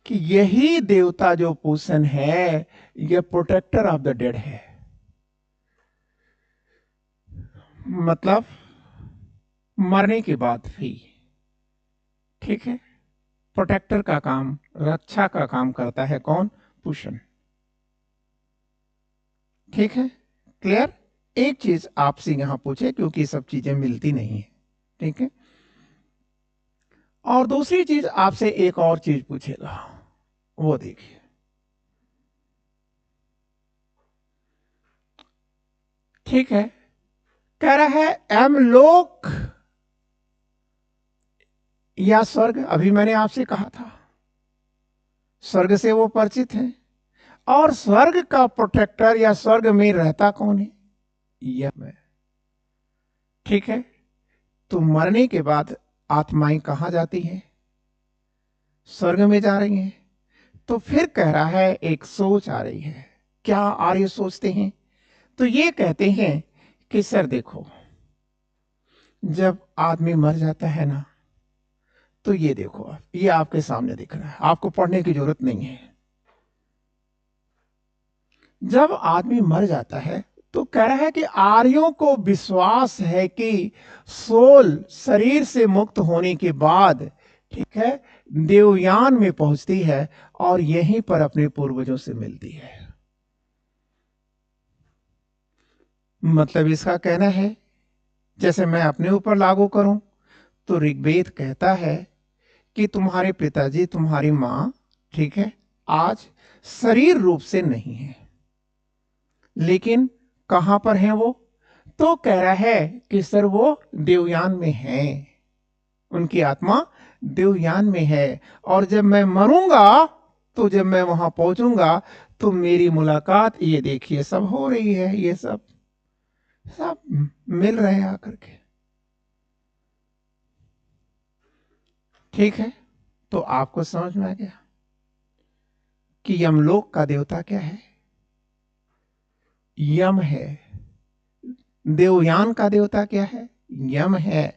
कि यही देवता जो पूसन है ये प्रोटेक्टर ऑफ द डेड है। मतलब मरने के बाद भी, ठीक है, प्रोटेक्टर का काम, रक्षा का काम करता है कौन? पूषण। ठीक है, क्लियर? एक चीज आपसे यहां पूछे क्योंकि सब चीजें मिलती नहीं है, ठीक है। और दूसरी चीज आपसे एक और चीज पूछेगा, वो देखिए, ठीक है, कह रहा है एमलोक या स्वर्ग। अभी मैंने आपसे कहा था स्वर्ग से वो परिचित है, और स्वर्ग का प्रोटेक्टर या स्वर्ग में रहता कौन है? यम है। ठीक है, तो मरने के बाद आत्माएं कहां जाती हैं? स्वर्ग में जा रही हैं। तो फिर कह रहा है एक सोच आ रही है। क्या आर्य सोचते हैं? तो ये कहते हैं कि सर देखो, जब आदमी मर जाता है ना, तो ये देखो, आप ये आपके सामने दिख रहा है, आपको पढ़ने की जरूरत नहीं है। जब आदमी मर जाता है तो कह रहा है कि आर्यों को विश्वास है कि सोल शरीर से मुक्त होने के बाद, ठीक है, देवयान में पहुंचती है और यहीं पर अपने पूर्वजों से मिलती है। मतलब इसका कहना है, जैसे मैं अपने ऊपर लागू करूं, तो ऋग्वेद कहता है कि तुम्हारे पिताजी, तुम्हारी मां, ठीक है, आज शरीर रूप से नहीं है, लेकिन कहां पर हैं वो? तो कह रहा है कि सर वो देवयान में है, उनकी आत्मा देवयान में है, और जब मैं मरूंगा, तो जब मैं वहां पहुंचूंगा तो मेरी मुलाकात, ये देखिए सब हो रही है, ये सब सब मिल रहे हैं आकर के। ठीक है, तो आपको समझ में आ गया कि यमलोक का देवता क्या है? यम है। देवयान का देवता क्या है? यम है।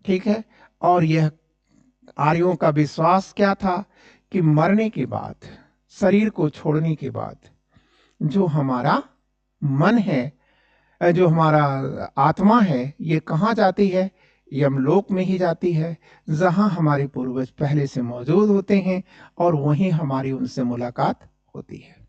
ठीक है, और यह आर्यों का विश्वास क्या था कि मरने के बाद, शरीर को छोड़ने के बाद, जो हमारा मन है, जो हमारा आत्मा है, ये कहाँ जाती है? यमलोक में ही जाती है, जहां हमारे पूर्वज पहले से मौजूद होते हैं और वहीं हमारी उनसे मुलाकात होती है।